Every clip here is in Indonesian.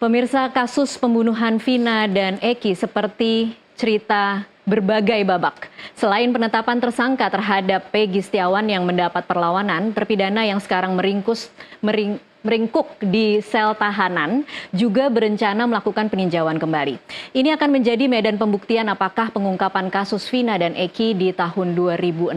Pemirsa, kasus pembunuhan Vina dan Eki seperti cerita berbagai babak. Selain penetapan tersangka terhadap Peggy Setiawan yang mendapat perlawanan, terpidana yang sekarang meringkuk di sel tahanan juga berencana melakukan peninjauan kembali. Ini akan menjadi medan pembuktian apakah pengungkapan kasus Vina dan Eki di tahun 2016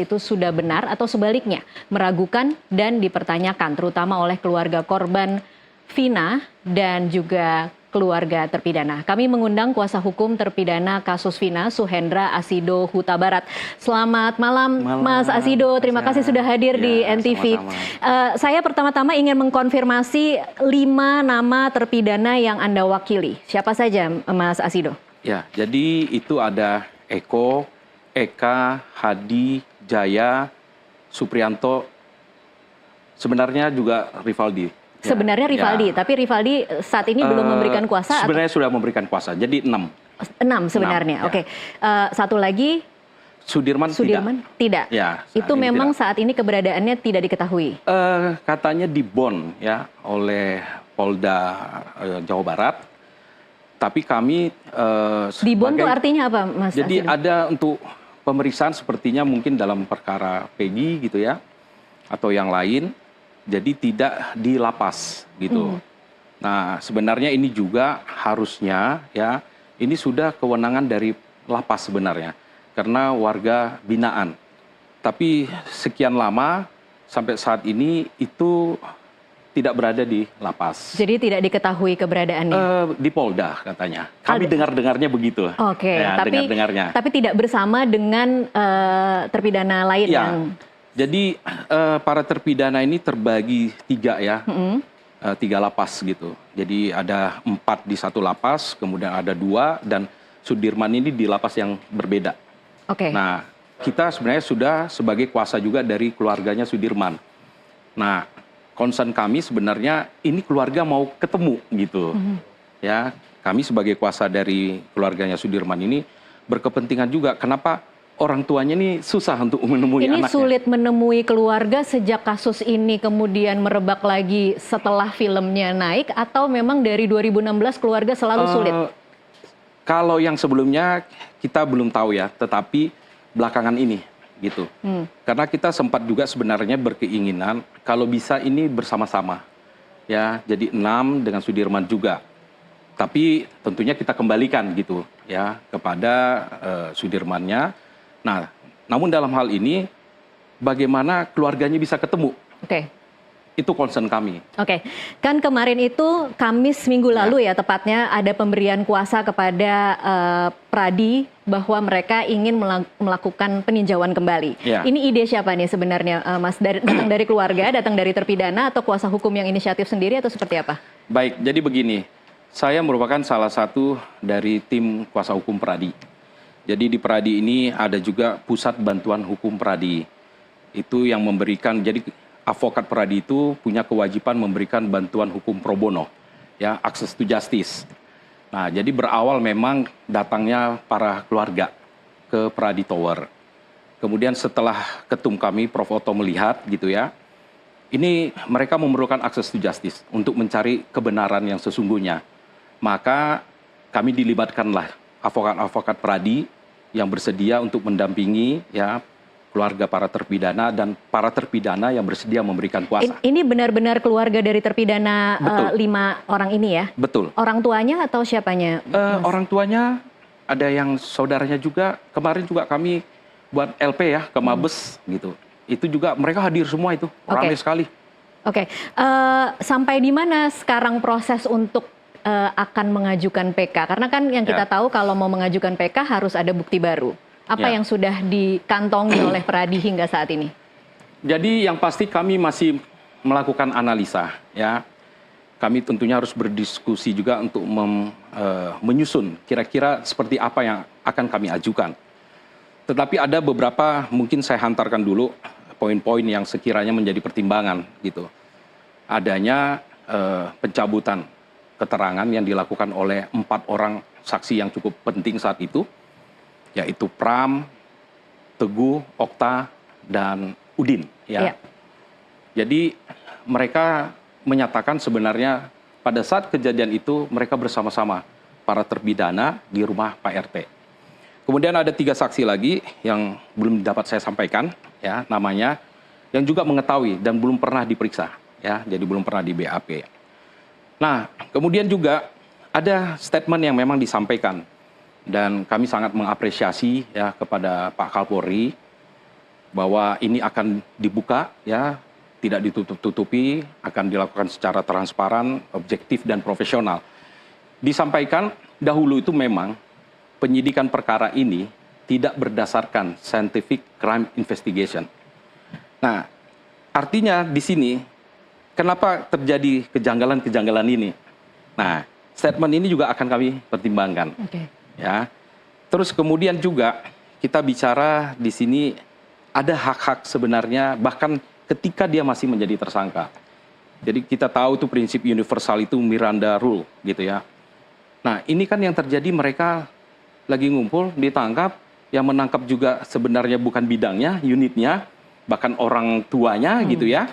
itu sudah benar atau sebaliknya meragukan dan dipertanyakan terutama oleh keluarga korban Vina dan juga keluarga terpidana. Kami mengundang kuasa hukum terpidana kasus Vina, Suhendra Asido Huta Barat. Selamat malam, Mas Asido. Terima kasih sudah hadir di NTV. Saya pertama-tama ingin mengkonfirmasi 5 nama terpidana yang Anda wakili. Siapa saja, Mas Asido? Ya, jadi itu ada Eko, Eka, Hadi, Jaya, Suprianto, sebenarnya juga Rivaldi. Sebenarnya Rivaldi, tapi Rivaldi saat ini belum memberikan kuasa? Sebenarnya sudah memberikan kuasa, jadi 6. 6 sebenarnya, 6, oke. Satu lagi? Sudirman tidak. Ya, itu memang tidak. Saat ini keberadaannya tidak diketahui? Katanya dibon ya oleh Polda Jawa Barat, tapi kami dibon itu artinya apa, Mas? Jadi Asido? ada untuk pemeriksaan sepertinya mungkin dalam perkara Peggy gitu ya, atau yang lain. Jadi tidak di lapas gitu. Nah, sebenarnya ini juga harusnya ya, ini sudah kewenangan dari lapas sebenarnya. Karena warga binaan. Tapi sekian lama sampai saat ini itu tidak berada di lapas. Jadi tidak diketahui keberadaannya? Di Polda katanya. Kami dengar-dengarnya begitu. Oke, ya, tapi tidak bersama dengan terpidana lain ya. yang... Jadi para terpidana ini terbagi 3 ya, 3 lapas gitu. Jadi ada 4 di satu lapas, kemudian ada 2 dan Sudirman ini di lapas yang berbeda. Oke. Nah, kita sebenarnya sudah sebagai kuasa juga dari keluarganya Sudirman. Nah, concern kami sebenarnya ini keluarga mau ketemu gitu. Ya, kami sebagai kuasa dari keluarganya Sudirman ini berkepentingan juga. Kenapa? Orang tuanya ini susah untuk menemui anaknya. Ini sulit menemui keluarga sejak kasus ini kemudian merebak lagi setelah filmnya naik, atau memang dari 2016 keluarga selalu sulit? Kalau yang sebelumnya kita belum tahu ya, tetapi belakangan ini gitu. Karena kita sempat juga sebenarnya berkeinginan kalau bisa ini bersama-sama. Ya, jadi 6 dengan Sudirman juga. Tapi tentunya kita kembalikan gitu ya kepada Sudirmannya. Nah, namun dalam hal ini bagaimana keluarganya bisa ketemu? Oke. Itu concern kami. Oke. Kan kemarin itu Kamis minggu lalu ya tepatnya ada pemberian kuasa kepada Pradi bahwa mereka ingin melakukan peninjauan kembali. Ya. Ini ide siapa nih sebenarnya, Mas? Datang dari keluarga, datang dari terpidana, atau kuasa hukum yang inisiatif sendiri, atau seperti apa? Baik, jadi begini. Saya merupakan salah satu dari tim kuasa hukum Pradi. Jadi di Pradi ini ada juga Pusat Bantuan Hukum Pradi. Itu yang memberikan, jadi advokat Pradi itu punya kewajiban memberikan bantuan hukum pro bono, ya, access to justice. Nah, jadi berawal memang datangnya para keluarga ke Pradi Tower. Kemudian setelah ketum kami, Prof. Otto melihat gitu ya, ini mereka memerlukan access to justice untuk mencari kebenaran yang sesungguhnya. Maka kami dilibatkanlah advokat-advokat Pradi yang bersedia untuk mendampingi ya keluarga para terpidana dan para terpidana yang bersedia memberikan kuasa. Ini benar-benar keluarga dari terpidana 5 orang ini ya? Betul. Orang tuanya atau siapanya? Orang tuanya ada yang saudaranya juga. Kemarin juga kami buat LP ya ke Mabes gitu. Itu juga mereka hadir semua itu. Ramai sekali. Oke. Sampai di mana sekarang proses untuk akan mengajukan PK? Karena kan yang kita tahu kalau mau mengajukan PK harus ada bukti baru. Apa yang sudah dikantongi oleh Pradi hingga saat ini? Jadi yang pasti kami masih melakukan analisa ya. Kami tentunya harus berdiskusi juga untuk menyusun kira-kira seperti apa yang akan kami ajukan. Tetapi ada beberapa mungkin saya hantarkan dulu poin-poin yang sekiranya menjadi pertimbangan gitu. Adanya pencabutan keterangan yang dilakukan oleh 4 orang saksi yang cukup penting saat itu, yaitu Pram, Teguh, Okta, dan Udin. Ya. Jadi mereka menyatakan sebenarnya pada saat kejadian itu mereka bersama-sama para terpidana di rumah Pak RT. Kemudian ada 3 saksi lagi yang belum dapat saya sampaikan, ya namanya, yang juga mengetahui dan belum pernah diperiksa, ya, jadi belum pernah di BAP. Nah, kemudian juga ada statement yang memang disampaikan dan kami sangat mengapresiasi ya kepada Pak Kapolri bahwa ini akan dibuka, ya, tidak ditutup-tutupi, akan dilakukan secara transparan, objektif dan profesional. Disampaikan dahulu itu memang penyidikan perkara ini tidak berdasarkan scientific crime investigation. Nah, artinya di sini kenapa terjadi kejanggalan-kejanggalan ini? Nah, statement ini juga akan kami pertimbangkan. Ya. Terus kemudian juga kita bicara di sini ada hak-hak sebenarnya bahkan ketika dia masih menjadi tersangka. Jadi kita tahu tuh prinsip universal itu Miranda Rule gitu ya. Nah, ini kan yang terjadi mereka lagi ngumpul, ditangkap, yang menangkap juga sebenarnya bukan bidangnya, unitnya, bahkan orang tuanya gitu ya.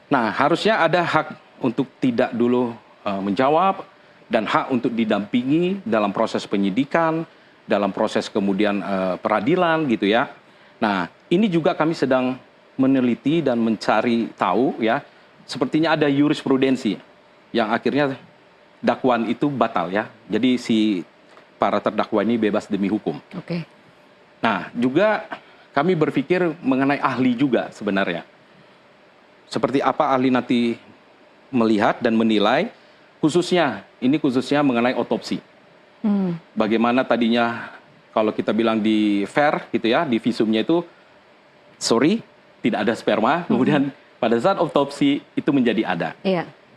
Nah, harusnya ada hak untuk tidak dulu menjawab dan hak untuk didampingi dalam proses penyidikan, dalam proses kemudian peradilan gitu ya. Nah, ini juga kami sedang meneliti dan mencari tahu ya, sepertinya ada jurisprudensi yang akhirnya dakwaan itu batal ya. Jadi si para terdakwa ini bebas demi hukum. Nah, juga kami berpikir mengenai ahli juga sebenarnya. Seperti apa ahli nanti melihat dan menilai, khususnya mengenai otopsi. Bagaimana tadinya kalau kita bilang di FAIR gitu ya, di visumnya itu sorry, tidak ada sperma, kemudian pada saat otopsi itu menjadi ada.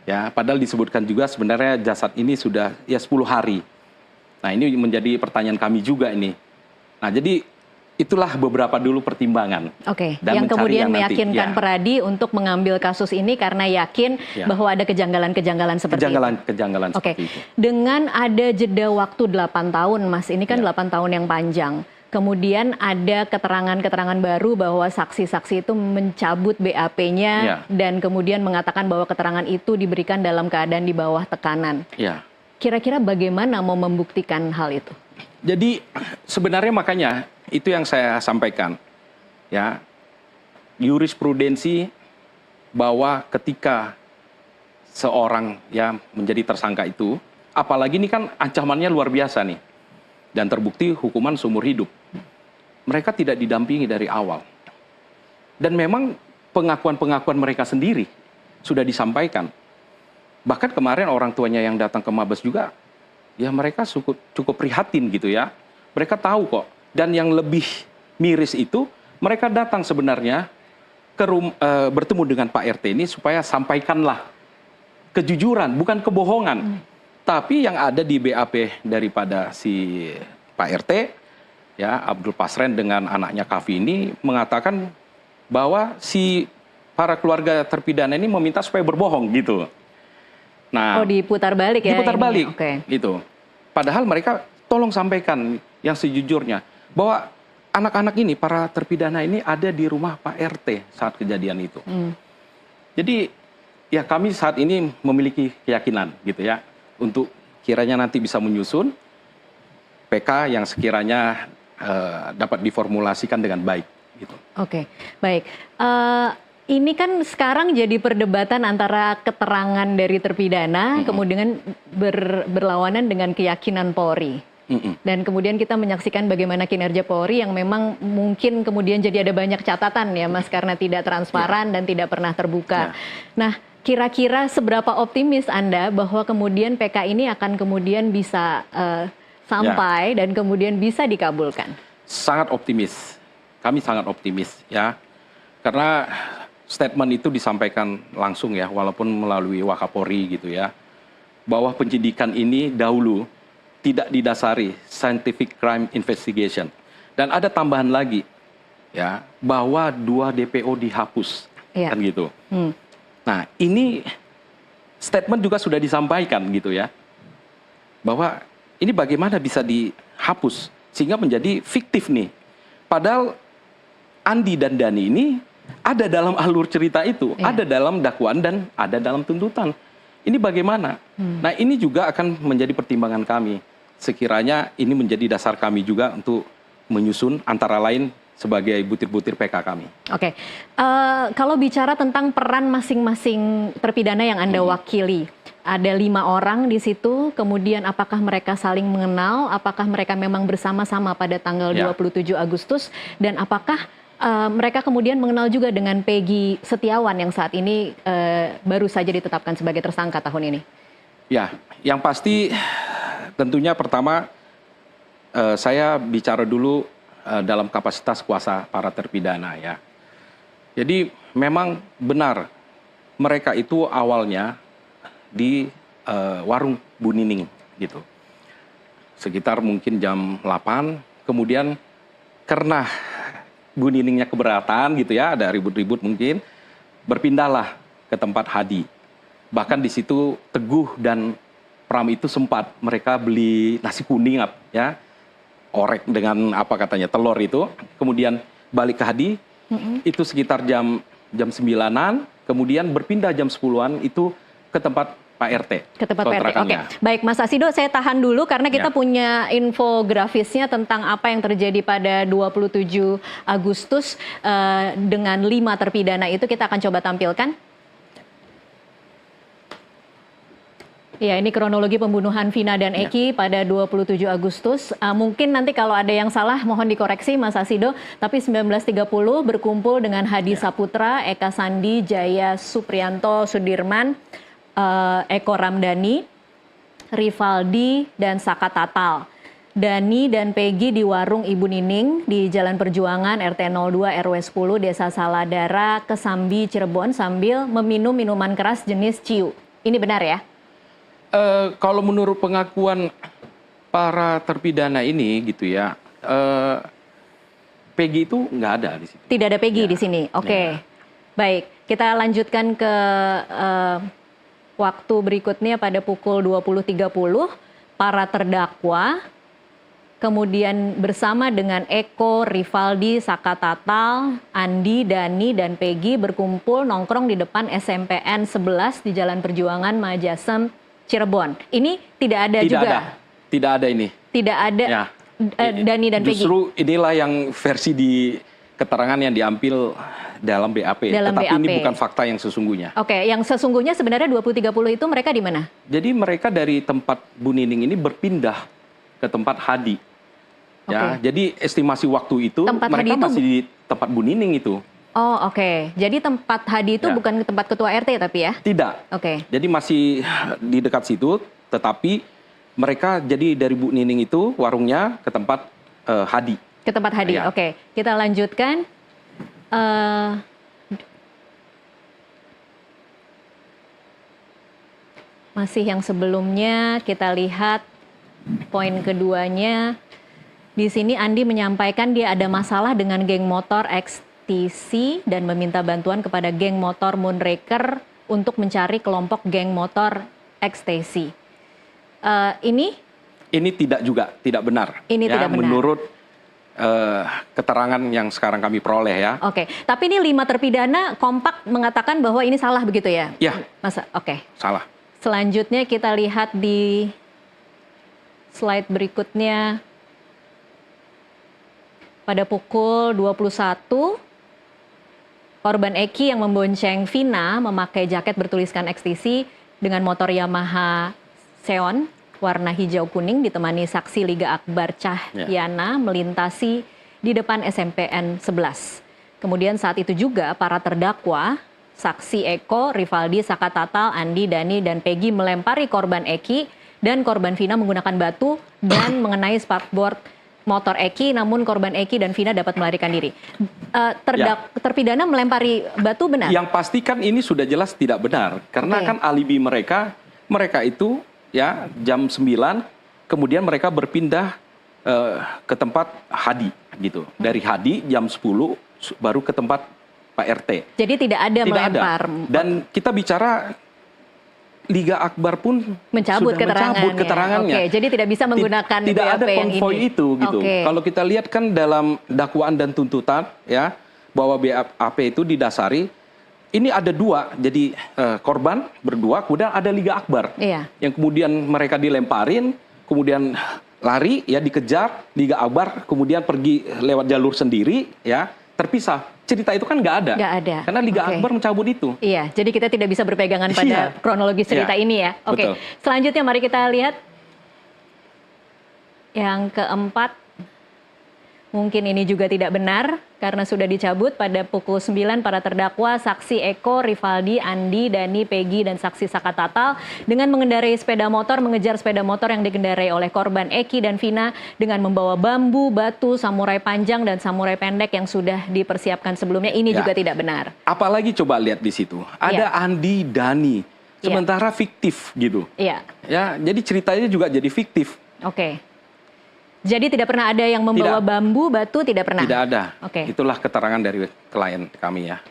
Ya, padahal disebutkan juga sebenarnya jasad ini sudah ya 10 hari. Nah, ini menjadi pertanyaan kami juga ini. Nah, jadi itulah beberapa dulu pertimbangan. Yang kemudian meyakinkan Peradi untuk mengambil kasus ini karena yakin bahwa ada kejanggalan-kejanggalan seperti itu. Kejanggalan seperti itu. Dengan ada jeda waktu 8 tahun, Mas, ini kan 8 tahun yang panjang. Kemudian ada keterangan-keterangan baru bahwa saksi-saksi itu mencabut BAP-nya dan kemudian mengatakan bahwa keterangan itu diberikan dalam keadaan di bawah tekanan. Kira-kira bagaimana mau membuktikan hal itu? Jadi sebenarnya makanya itu yang saya sampaikan, ya, jurisprudensi bahwa ketika seorang ya menjadi tersangka itu, apalagi ini kan ancamannya luar biasa nih, dan terbukti hukuman seumur hidup. Mereka tidak didampingi dari awal, dan memang pengakuan-pengakuan mereka sendiri sudah disampaikan. Bahkan kemarin orang tuanya yang datang ke Mabes juga, ya mereka cukup prihatin gitu ya. Mereka tahu kok. Dan yang lebih miris itu, mereka datang sebenarnya bertemu dengan Pak RT ini supaya sampaikanlah kejujuran, bukan kebohongan. Tapi yang ada di BAP daripada si Pak RT, ya Abdul Pasren dengan anaknya Kavi ini mengatakan bahwa si para keluarga terpidana ini meminta supaya berbohong gitu. Nah, diputar balik ya? Diputar balik, gitu. Padahal mereka tolong sampaikan yang sejujurnya bahwa anak-anak ini, para terpidana ini ada di rumah Pak RT saat kejadian itu. Jadi ya kami saat ini memiliki keyakinan gitu ya untuk kiranya nanti bisa menyusun PK yang sekiranya dapat diformulasikan dengan baik. Gitu. Baik. Ini kan sekarang jadi perdebatan antara keterangan dari terpidana, kemudian berlawanan dengan keyakinan Polri. Dan kemudian kita menyaksikan bagaimana kinerja Polri yang memang mungkin kemudian jadi ada banyak catatan ya Mas, karena tidak transparan dan tidak pernah terbuka. Nah, kira-kira seberapa optimis Anda bahwa kemudian PK ini akan kemudian bisa sampai dan kemudian bisa dikabulkan? Sangat optimis. Kami sangat optimis ya. Karena statement itu disampaikan langsung ya, walaupun melalui Wakapolri gitu ya, bahwa penyidikan ini dahulu tidak didasari scientific crime investigation. Dan ada tambahan lagi ya, bahwa 2 DPO dihapus, kan gitu. Nah, ini statement juga sudah disampaikan gitu ya, bahwa ini bagaimana bisa dihapus sehingga menjadi fiktif nih. Padahal Andi dan Dani ini ada dalam alur cerita itu, ada dalam dakwaan dan ada dalam tuntutan. Ini bagaimana? Nah, ini juga akan menjadi pertimbangan kami. Sekiranya ini menjadi dasar kami juga untuk menyusun antara lain sebagai butir-butir PK kami. Oke, kalau bicara tentang peran masing-masing terpidana yang Anda wakili, ada 5 orang di situ, kemudian apakah mereka saling mengenal, apakah mereka memang bersama-sama pada tanggal 27 Agustus, dan apakah mereka kemudian mengenal juga dengan Peggy Setiawan yang saat ini baru saja ditetapkan sebagai tersangka tahun ini? Ya, yang pasti tentunya pertama saya bicara dulu dalam kapasitas kuasa para terpidana ya. Jadi memang benar mereka itu awalnya di warung Bu Nining gitu. Sekitar mungkin jam 8, kemudian karena Bu Niningnya keberatan gitu ya, ada ribut-ribut mungkin, berpindahlah ke tempat Hadi. Bahkan di situ Teguh dan Pram itu sempat mereka beli nasi kuning ya, orek dengan apa katanya telur itu, kemudian balik ke Hadi, itu sekitar jam 9-an, kemudian berpindah jam 10-an itu ke tempat Pak RT. Ke tempat Pak RT, oke. Baik, Mas Asido, saya tahan dulu karena kita punya infografisnya tentang apa yang terjadi pada 27 Agustus dengan 5 terpidana itu, kita akan coba tampilkan. Ya, ini kronologi pembunuhan Vina dan Eki pada 27 Agustus. Mungkin nanti kalau ada yang salah mohon dikoreksi Mas Asido, tapi 19.30 berkumpul dengan Hadi Saputra, Eka Sandi, Jaya Suprianto Sudirman, Eko Ramdhani, Rivaldi, dan Saka Tatal. Dani dan Peggy di warung Ibu Nining di Jalan Perjuangan RT 02 RW 10 Desa Saladara, Kesambi, Cirebon sambil meminum minuman keras jenis ciu. Ini benar ya? Kalau menurut pengakuan para terpidana ini gitu ya, Peggy itu nggak ada di sini. Tidak ada Peggy di sini. Oke. Baik, kita lanjutkan ke waktu berikutnya pada pukul 20.30 para terdakwa kemudian bersama dengan Eko, Rivaldi, Saka Tatal, Andi, Dani, dan Peggy berkumpul nongkrong di depan SMPN 11 di Jalan Perjuangan Majasem, Cirebon. Ini tidak ada juga? Tidak ada ini. Tidak ada Dani dan Peggy? Justru inilah yang versi di keterangan yang diambil dalam BAP. Tetapi ini bukan fakta yang sesungguhnya. Oke, yang sesungguhnya sebenarnya 20.30 itu mereka di mana? Jadi mereka dari tempat Bu Nining ini berpindah ke tempat Hadi. Ya, jadi estimasi waktu itu tempat mereka masih di tempat Bu Nining itu. Oh, oke. Jadi tempat Hadi itu bukan tempat ketua RT tapi ya? Tidak. Jadi masih di dekat situ, tetapi mereka jadi dari Bu Nining itu warungnya ke tempat Hadi. Ke tempat Hadi, oke. Kita lanjutkan. Masih yang sebelumnya kita lihat poin keduanya. Di sini Andi menyampaikan dia ada masalah dengan geng motor XTC dan meminta bantuan kepada geng motor Moonraker untuk mencari kelompok geng motor XTC. Ini tidak juga, tidak benar. Ini tidak benar. Menurut keterangan yang sekarang kami peroleh ya. Oke, tapi ini 5 terpidana kompak mengatakan bahwa ini salah begitu ya? Ya. Masa? Oke. Salah. Selanjutnya kita lihat di slide berikutnya. Pada pukul 21, korban Eki yang membonceng Vina memakai jaket bertuliskan XTC dengan motor Yamaha Xeon warna hijau kuning ditemani saksi Liga Akbar Cahyana melintasi di depan SMPN 11. Kemudian saat itu juga para terdakwa, saksi Eko, Rivaldi, Saka Tatal, Andi, Dani, dan Peggy melempari korban Eki dan korban Vina menggunakan batu dan mengenai spakboard motor Eki, namun korban Eki dan Vina dapat melarikan diri. Terpidana melempari batu benar? Yang pasti kan ini sudah jelas tidak benar. Karena kan alibi mereka itu ya jam 9, kemudian mereka berpindah ke tempat Hadi gitu. Dari Hadi jam 10 baru ke tempat Pak RT. Jadi tidak ada melempar. Dan kita bicara Liga Akbar pun mencabut keterangannya. Oke, jadi tidak bisa menggunakan tidak ada konvoy itu gitu. Kalau kita lihat kan dalam dakwaan dan tuntutan ya bahwa BAP itu didasari ini ada dua, jadi korban berdua, kemudian ada Liga Akbar. Iya. Yang kemudian mereka dilemparin, kemudian lari, ya dikejar, Liga Akbar, kemudian pergi lewat jalur sendiri, ya terpisah. Cerita itu kan nggak ada. Nggak ada. Karena Liga Oke. Akbar mencabut itu. Iya, jadi kita tidak bisa berpegangan pada Iya. kronologis cerita Iya, ini ya. Oke, betul. selanjutnya mari kita lihat yang keempat. Mungkin ini juga tidak benar karena sudah dicabut pada pukul 9 para terdakwa saksi Eko, Rivaldi, Andi, Dani, Peggy, dan saksi Saka Tatal dengan mengendarai sepeda motor mengejar sepeda motor yang dikendarai oleh korban Eki dan Vina dengan membawa bambu, batu, samurai panjang, dan samurai pendek yang sudah dipersiapkan sebelumnya. Ini Ya. juga tidak benar. Apalagi coba lihat di situ, ada Andi, Dani, sementara fiktif gitu. Iya, Ya, jadi ceritanya juga jadi fiktif. oke. Jadi tidak pernah ada yang membawa Tidak. bambu, batu, tidak pernah? Tidak ada. Oke. Itulah keterangan dari klien kami ya.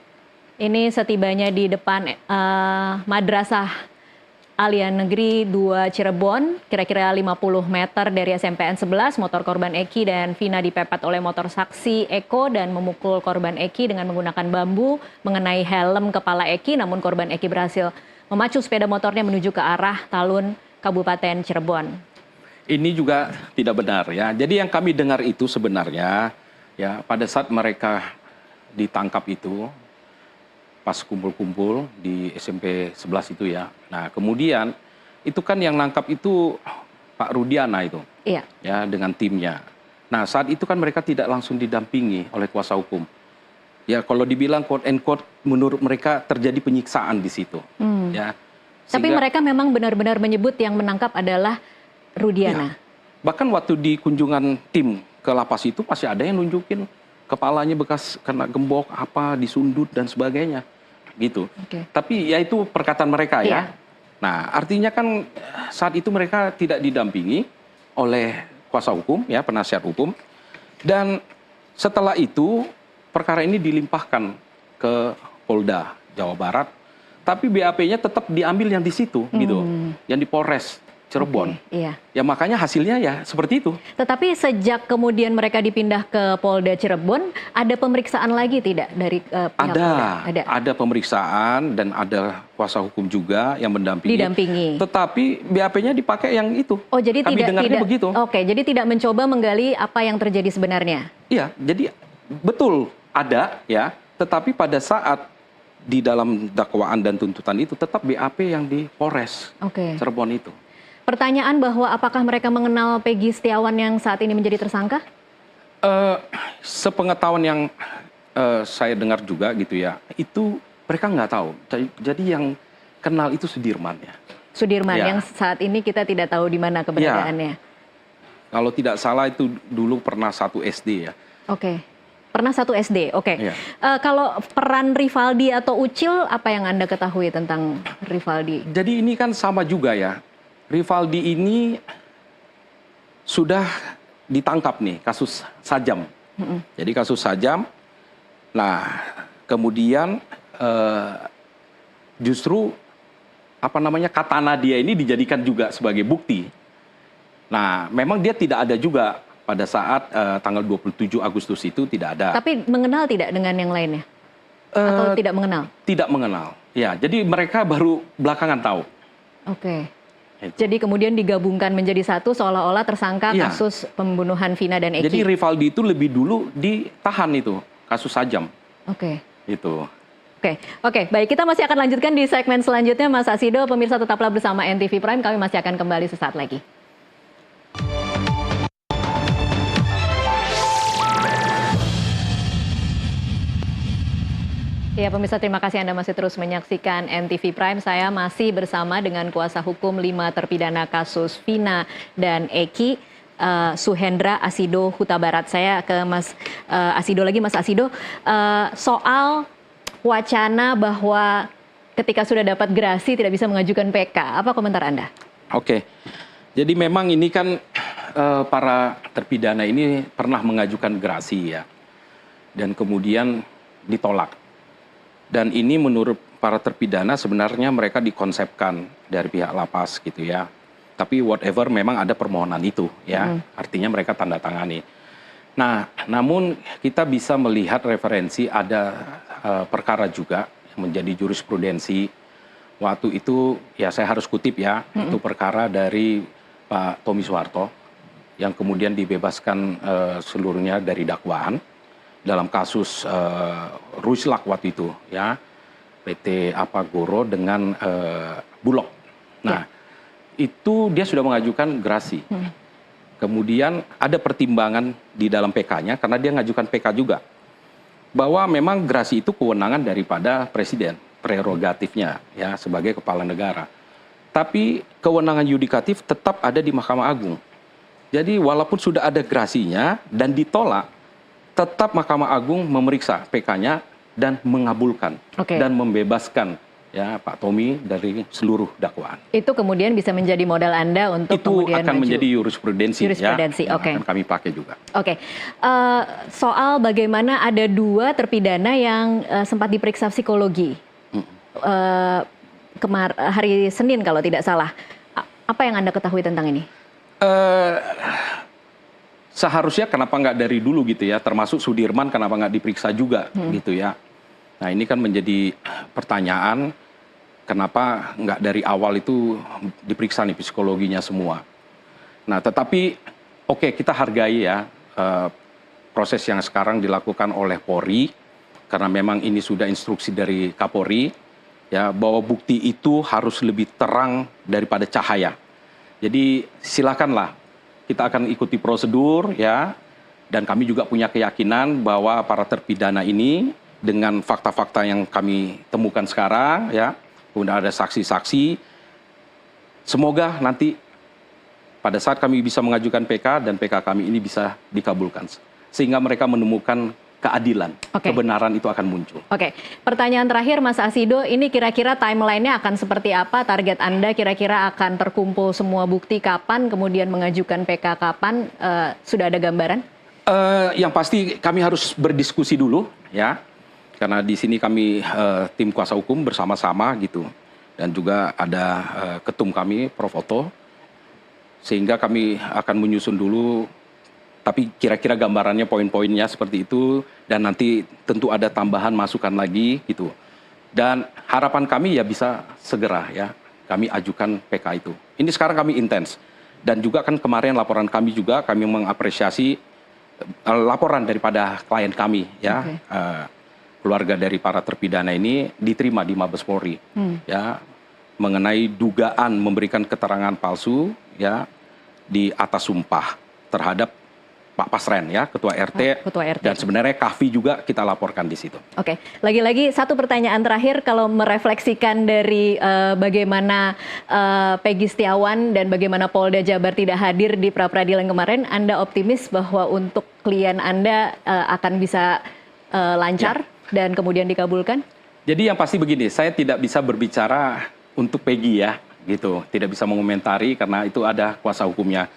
Ini setibanya di depan Madrasah Alian Negeri 2 Cirebon, kira-kira 50 meter dari SMPN 11, motor korban Eki dan Vina dipepet oleh motor saksi Eko dan memukul korban Eki dengan menggunakan bambu mengenai helm kepala Eki, namun korban Eki berhasil memacu sepeda motornya menuju ke arah Talun, Kabupaten Cirebon. Ini juga tidak benar ya. Jadi yang kami dengar itu sebenarnya ya pada saat mereka ditangkap itu pas kumpul-kumpul di SMP 11 itu ya. Nah, kemudian itu kan yang nangkap itu Pak Rudiana itu Iya. ya dengan timnya. Nah, saat itu kan mereka tidak langsung didampingi oleh kuasa hukum. Ya, kalau dibilang quote and quote menurut mereka terjadi penyiksaan di situ. Ya. Tapi Sehingga- mereka memang benar-benar menyebut yang menangkap adalah Rudiana. Bahkan waktu di kunjungan tim ke lapas itu masih ada yang nunjukin kepalanya bekas kena gembok, apa, disundut dan sebagainya. Gitu. Oke. Tapi ya itu perkataan mereka Iya. ya. Nah, artinya kan saat itu mereka tidak didampingi oleh kuasa hukum, ya penasihat hukum. Dan setelah itu perkara ini dilimpahkan ke Polda Jawa Barat. Tapi BAP-nya tetap diambil yang di situ, gitu. Yang di Polres Cirebon. Oke, iya. Ya makanya hasilnya ya seperti itu. Tetapi sejak kemudian mereka dipindah ke Polda Cirebon, ada pemeriksaan lagi tidak dari pihak Polda? Ada pemeriksaan dan ada kuasa hukum juga yang mendampingi. Didampingi. Tetapi BAP-nya dipakai yang itu. Oh, jadi Kami dengarnya tidak begitu. Oke, jadi tidak mencoba menggali apa yang terjadi sebenarnya. Iya, jadi betul ada ya, tetapi pada saat di dalam dakwaan dan tuntutan itu tetap BAP yang di Polres Oke. Cirebon itu. Pertanyaan bahwa apakah mereka mengenal Peggy Setiawan yang saat ini menjadi tersangka? Sepengetahuan yang saya dengar juga gitu ya, itu mereka nggak tahu. Jadi yang kenal itu Sudirman ya. Sudirman Ya. yang saat ini kita tidak tahu di mana keberadaannya. Kalau tidak salah itu dulu pernah satu SD ya. Oke. Pernah satu SD, oke. Iya. Kalau peran Rivaldi atau Ucil, apa yang Anda ketahui tentang Rivaldi? Jadi ini kan sama juga ya. Rivaldi ini sudah ditangkap nih kasus Sajam. Jadi kasus Sajam. Nah, kemudian justru apa namanya katana dia ini dijadikan juga sebagai bukti. Nah, memang dia tidak ada juga pada saat tanggal 27 Agustus itu tidak ada. Tapi mengenal tidak dengan yang lainnya? Atau tidak mengenal? Tidak mengenal. Ya, jadi mereka baru belakangan tahu. Oke. Itu. Jadi kemudian digabungkan menjadi satu seolah-olah tersangka Iya. kasus pembunuhan Vina dan Eki. Jadi Rivaldi itu lebih dulu ditahan itu kasus Sajam. Oke. Itu. Oke, baik, kita masih akan lanjutkan di segmen selanjutnya, Mas Asido. Pemirsa tetaplah bersama NTV Prime, kami masih akan kembali sesaat lagi. Ya pemirsa, terima kasih Anda masih terus menyaksikan NTV Prime. Saya masih bersama dengan kuasa hukum 5 terpidana kasus Vina dan Eki, Suhendra Asido Huta Barat. Saya ke Mas Asido lagi, Mas Asido. Soal wacana bahwa ketika sudah dapat gerasi tidak bisa mengajukan PK, apa komentar Anda? Oke. Jadi memang ini kan para terpidana ini pernah mengajukan gerasi ya. Dan kemudian ditolak. Dan ini menurut para terpidana sebenarnya mereka dikonsepkan dari pihak lapas gitu ya. Tapi whatever memang ada permohonan itu ya. Artinya mereka tanda tangani. Nah, namun kita bisa melihat referensi ada perkara juga menjadi jurisprudensi. Waktu itu ya saya harus kutip ya, itu perkara dari Pak Tommy Soeharto yang kemudian dibebaskan seluruhnya dari dakwaan dalam kasus Ruislak waktu itu ya, PT Goro dengan Bulog. Nah, itu dia sudah mengajukan gerasi. Kemudian ada pertimbangan di dalam PK-nya karena dia mengajukan PK juga bahwa memang gerasi itu kewenangan daripada presiden, prerogatifnya ya sebagai kepala negara. Tapi kewenangan yudikatif tetap ada di Mahkamah Agung. Jadi walaupun sudah ada gerasinya dan ditolak, tetap Mahkamah Agung memeriksa PK-nya dan mengabulkan dan membebaskan ya Pak Tommy dari seluruh dakwaan. Itu kemudian bisa menjadi modal Anda untuk itu kemudian akan maju. Menjadi jurisprudensi ya, yang akan kami pakai juga. Soal bagaimana ada 2 terpidana yang sempat diperiksa psikologi hari Senin kalau tidak salah. Apa yang Anda ketahui tentang ini? Seharusnya kenapa nggak dari dulu gitu ya, termasuk Sudirman kenapa nggak diperiksa juga gitu ya. Nah ini kan menjadi pertanyaan, kenapa nggak dari awal itu diperiksa nih psikologinya semua. Nah tetapi oke, kita hargai ya proses yang sekarang dilakukan oleh Polri, karena memang ini sudah instruksi dari Kapolri, ya bahwa bukti itu harus lebih terang daripada cahaya. Jadi silakanlah, kita akan ikuti prosedur ya, dan kami juga punya keyakinan bahwa para terpidana ini dengan fakta-fakta yang kami temukan sekarang ya, kemudian ada saksi-saksi, semoga nanti pada saat kami bisa mengajukan PK dan PK kami ini bisa dikabulkan sehingga mereka menemukan keadilan, kebenaran itu akan muncul. Pertanyaan terakhir Mas Asido, ini kira-kira timeline-nya akan seperti apa? Target Anda kira-kira akan terkumpul semua bukti kapan, kemudian mengajukan PK kapan? Sudah ada gambaran? Yang pasti kami harus berdiskusi dulu ya, karena di sini kami tim kuasa hukum bersama-sama gitu, dan juga ada ketum kami Prof. Otto, sehingga kami akan menyusun dulu. Tapi kira-kira gambarannya poin-poinnya seperti itu, dan nanti tentu ada tambahan masukan lagi gitu. Dan harapan kami ya bisa segera ya kami ajukan PK itu. Ini sekarang kami intens, dan juga kan kemarin laporan kami juga kami mengapresiasi laporan daripada klien kami ya, keluarga dari para terpidana ini diterima di Mabes Polri ya, mengenai dugaan memberikan keterangan palsu ya di atas sumpah terhadap Pak Pasren ya, Ketua RT, dan sebenarnya Kahvi juga kita laporkan di situ. Lagi-lagi satu pertanyaan terakhir, kalau merefleksikan dari bagaimana Peggy Setiawan dan bagaimana Polda Jabar tidak hadir di pra-peradilan kemarin, Anda optimis bahwa untuk klien Anda akan bisa lancar dan kemudian dikabulkan? Jadi yang pasti begini, saya tidak bisa berbicara untuk Peggy ya, gitu, tidak bisa mengomentari karena itu ada kuasa hukumnya.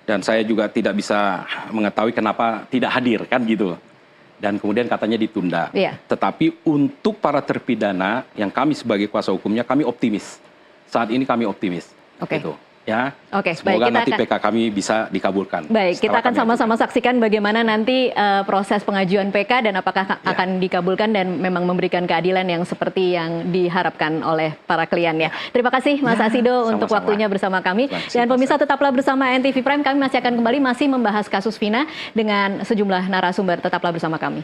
Dan saya juga tidak bisa mengetahui kenapa tidak hadir kan gitu. Dan kemudian katanya ditunda. Tetapi untuk para terpidana yang kami sebagai kuasa hukumnya, kami optimis. Saat ini kami optimis. Gitu. Ya. Semoga nanti PK kami bisa dikabulkan. Baik, kita akan sama-sama saksikan bagaimana nanti proses pengajuan PK dan apakah akan dikabulkan dan memang memberikan keadilan yang seperti yang diharapkan oleh para kliennya. Terima kasih Mas Asido untuk waktunya bersama kami. Dan pemirsa tetaplah bersama NTV Prime, kami masih akan kembali masih membahas kasus Vina dengan sejumlah narasumber. Tetaplah bersama kami.